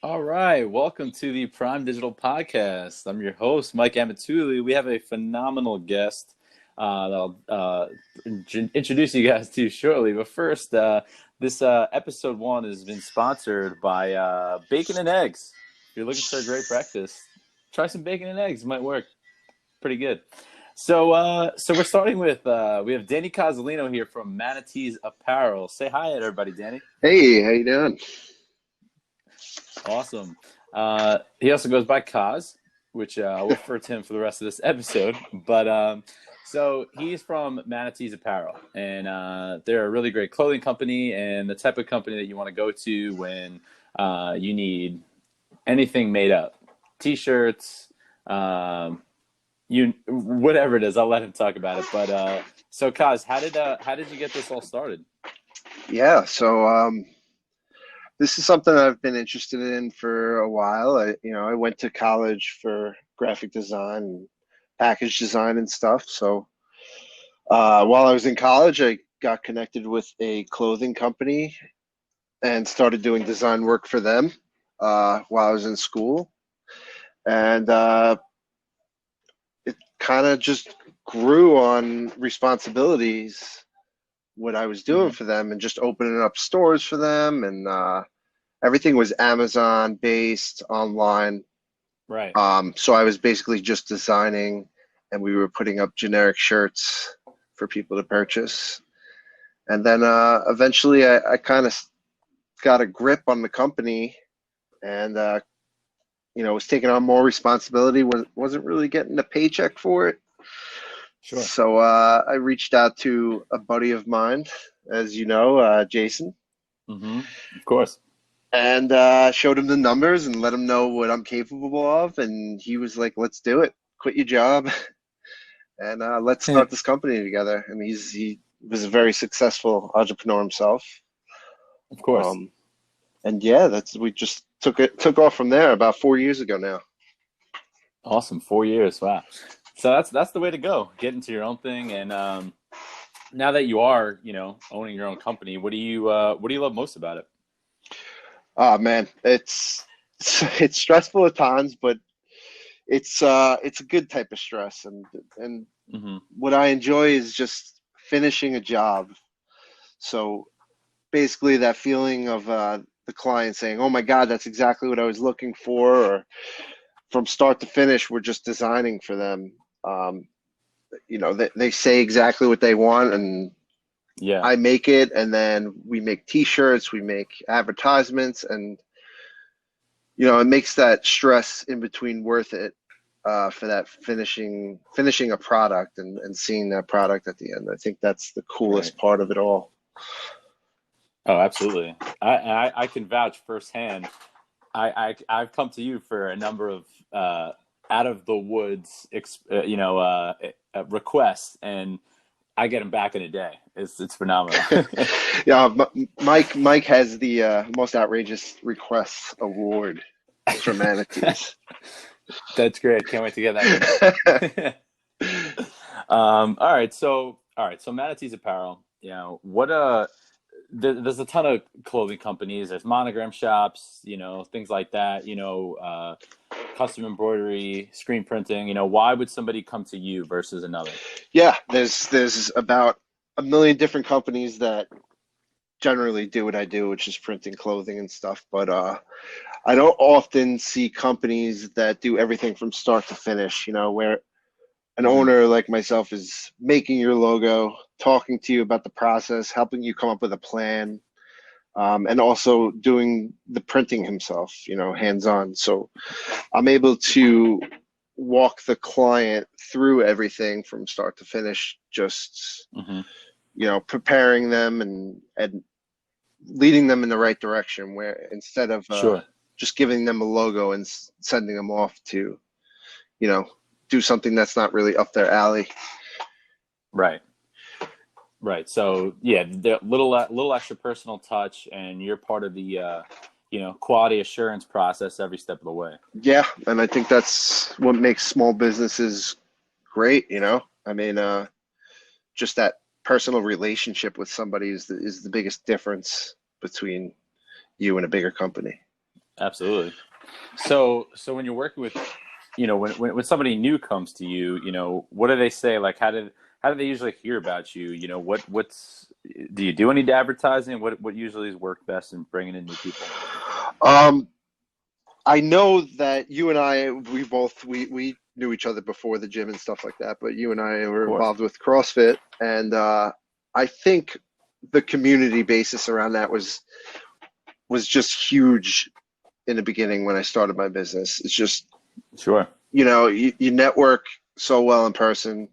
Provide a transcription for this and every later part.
All right, welcome to the Prime Digital Podcast. I'm your host, Mike Amatuli. We have a phenomenal guest that introduce you guys to shortly. But first, this episode one has been sponsored by Bacon and Eggs. If you're looking for a great breakfast, try some bacon and eggs. It might work pretty good. So we're starting with we have Danny Cozzolino here from Manateez Apparel. Say hi, everybody, Danny. Hey, how you doing? Awesome. He also goes by Kaz, which I'll refer to him for the rest of this episode. So he's from Manateez Apparel, and they're a really great clothing company and the type of company that you want to go to when you need anything made up, t-shirts, you whatever it is. I'll let him talk about it. So Kaz, how did you get this all started? Yeah, so this is something I've been interested in for a while. I went to college for graphic design and package design and stuff. So while I was in college, I got connected with a clothing company and started doing design work for them while I was in school. And it kind of just grew on responsibilities what I was doing Hmm. for them and just opening up stores for them and everything was Amazon based online. Right. So I was basically just designing and we were putting up generic shirts for people to purchase. And then eventually I kind of got a grip on the company and was taking on more responsibility, wasn't really getting a paycheck for it. Sure. So I reached out to a buddy of mine, as you know, Jason, Hmm. Of course. and showed him the numbers and let him know what I'm capable of. And he was like, "Let's do it. Quit your job and let's start this company together." And he was a very successful entrepreneur himself. Of course. Um, and yeah, that's we just took off from there about 4 years ago now. Awesome. 4 years. Wow. So that's the way to go. Get into your own thing. And now that you are, owning your own company, what do you love most about it? Oh man, it's stressful at times, but it's a good type of stress, and Hmm. what I enjoy is just finishing a job. So basically, that feeling of the client saying, "Oh my God, that's exactly what I was looking for," or from start to finish, we're just designing for them. Um, they say exactly what they want, and Yeah. I make it, and then we make T-shirts, we make advertisements, and it makes that stress in between worth it for that finishing a product and seeing that product at the end. I think that's the Right. coolest part of it all. Oh, absolutely. I can vouch firsthand. I've come to you for a number of out of the woods, requests, and I get them back in a day. It's phenomenal. Yeah, Mike has the most outrageous requests award for Manatees. That's great. Can't wait to get that email. All right. So Manatee's Apparel. There's a ton of clothing companies. There's monogram shops, things like that. Custom embroidery, screen printing. Why would somebody come to you versus another? Yeah, there's about a million different companies that generally do what I do, which is printing clothing and stuff. But I don't often see companies that do everything from start to finish. Where an Hmm. owner like myself is making your logo, talking to you about the process, helping you come up with a plan, and also doing the printing himself, hands on. So I'm able to walk the client through everything from start to finish, just, Hmm. preparing them and leading them in the right direction where instead of Sure. just giving them a logo and sending them off to, you know, do something that's not really up their alley. Right. Right. So yeah, the little extra personal touch, and you're part of the quality assurance process every step of the way. Yeah, and I think that's what makes small businesses great. I mean, just that personal relationship with somebody is the biggest difference between you and a bigger company. Absolutely. So when you're working with, when somebody new comes to you, what do they say? Like, how do they usually hear about you? What's do you do any advertising? What usually has worked best in bringing in new people? Um, I know that you and I, we knew each other before the gym and stuff like that, but you and I Of were course. involved with CrossFit, and I think the community basis around that was just huge in the beginning when I started my business. It's just, Sure. you network so well in person,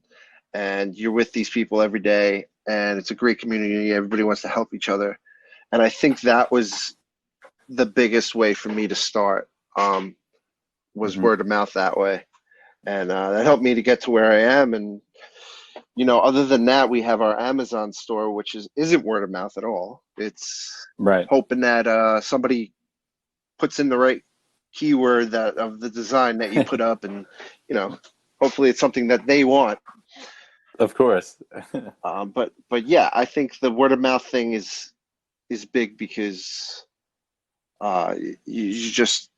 and you're with these people every day, and it's a great community. Everybody wants to help each other, and I think that was the biggest way for me to start. Was Hmm. word of mouth that way, and that helped me to get to where I am. And other than that, we have our Amazon store, which isn't word of mouth at all. It's Right. hoping that somebody puts in the right keyword that of the design that you put up, and you know, hopefully it's something that they want. Of course. But yeah, I think the word of mouth thing is big because you just.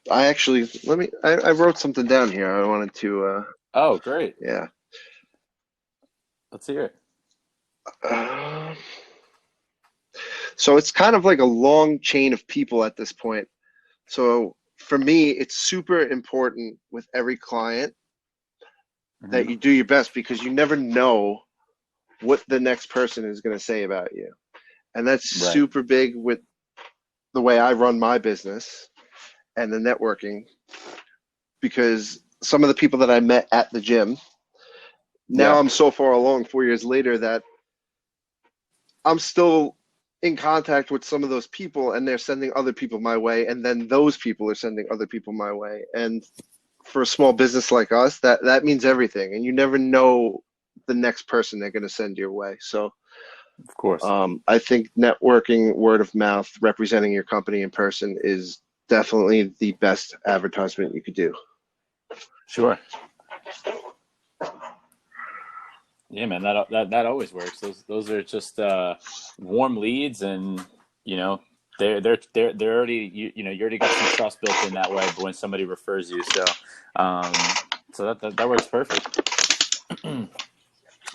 I actually let me. I wrote something down here. I wanted to. Oh, great. Yeah. Let's hear it. Uh, so it's kind of like a long chain of people at this point. So for me, it's super important with every client that Hmm. you do your best because you never know what the next person is going to say about you. And that's Right. super big with the way I run my business and the networking because some of the people that I met at the gym, now Yeah. I'm so far along 4 years later that I'm still in contact with some of those people and they're sending other people my way. And then those people are sending other people my way. And for a small business like us, that means everything. And you never know the next person they're going to send your way. So Of course. I think networking, word of mouth, representing your company in person is definitely the best advertisement you could do. Sure. Yeah, man, that always works. Those are just warm leads, and you know they're already you already got some trust built in that way. But when somebody refers you, um, so that works perfect.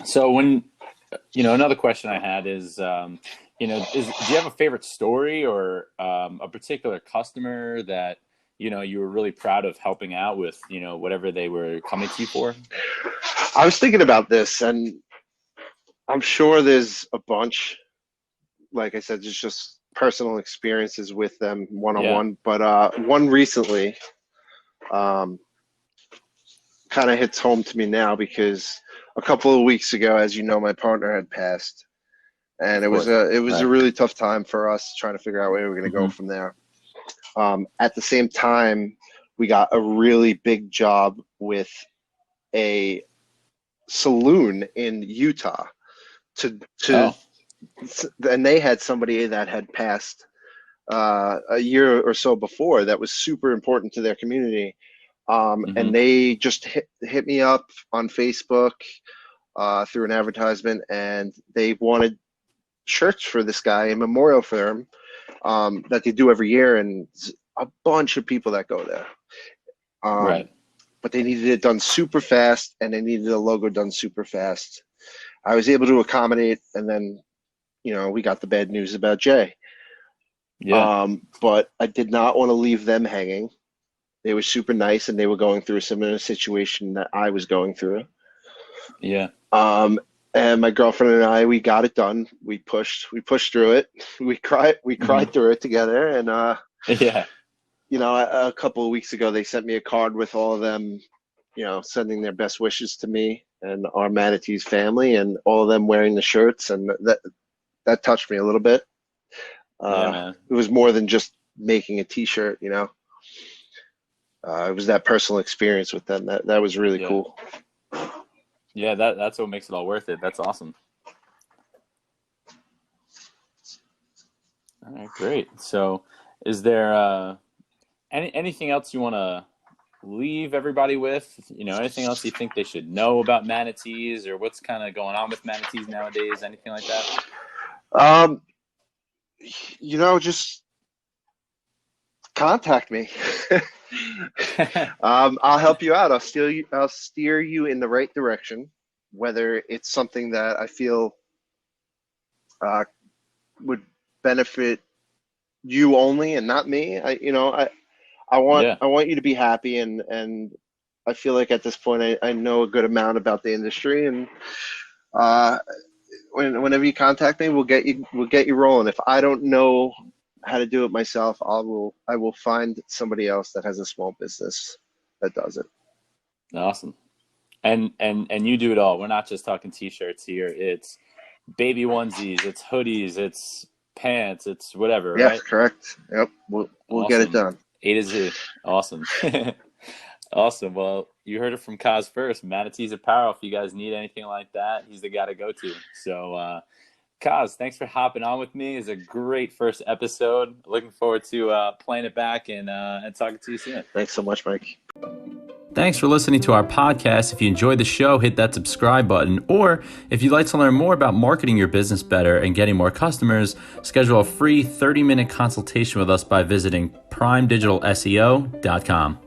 So when another question I had is do you have a favorite story or a particular customer that you were really proud of helping out with whatever they were coming to you for? I was thinking about this, and I'm sure there's a bunch. Like I said, just personal experiences with them one on Yeah, one. But one recently um, kind of hits home to me now because a couple of weeks ago, as you know, my partner had passed, and of it was course. a Right. really tough time for us trying to figure out where we are going to go Hmm. from there. At the same time, we got a really big job with a saloon in Utah to Oh. and they had somebody that had passed a year or so before that was super important to their community. And Hmm. they just hit me up on Facebook through an advertisement, and they wanted shirts for this guy, a memorial for him that they do every year, and a bunch of people that go there. Um, Right. but they needed it done super fast, and they needed a logo done super fast. I was able to accommodate, and then we got the bad news about Jay. Yeah. But I did not want to leave them hanging. They were super nice, and they were going through a similar situation that I was going through. Yeah. Um, and my girlfriend and I, we got it done. We pushed through it. We Hmm. cried through it together. And Yeah. a couple of weeks ago, they sent me a card with all of them, sending their best wishes to me and our Manateez family, and all of them wearing the shirts, and that touched me a little bit. Yeah, man. It was more than just making a T-shirt, it was that personal experience with them that was really Yeah. cool. Yeah, that's what makes it all worth it. That's awesome. All right, great. So, is there anything else you want to leave everybody with? Anything else you think they should know about manatees or what's kind of going on with manatees nowadays? Anything like that? Um, just contact me. I'll help you out. I'll steer you in the right direction, whether it's something that I feel would benefit you only and not me. Yeah. I want you to be happy, and I feel like at this point I know a good amount about the industry, and uh, whenever you contact me, we'll get you rolling. If I don't know how to do it myself, I will find somebody else that has a small business that does it. Awesome. And you do it all. We're not just talking t-shirts here. It's baby onesies, it's hoodies, it's pants, it's whatever, Yes, right? correct. Yep, we'll get it Awesome. done. A to Z. Awesome. Awesome. Well, you heard it from Coz first. Manateez Apparel. If you guys need anything like that, he's the guy to go to. So, Coz, thanks for hopping on with me. It's a great first episode. Looking forward to playing it back and talking to you soon. Thanks so much, Mike. Thanks for listening to our podcast. If you enjoyed the show, hit that subscribe button. Or if you'd like to learn more about marketing your business better and getting more customers, schedule a free 30-minute consultation with us by visiting primedigitalseo.com.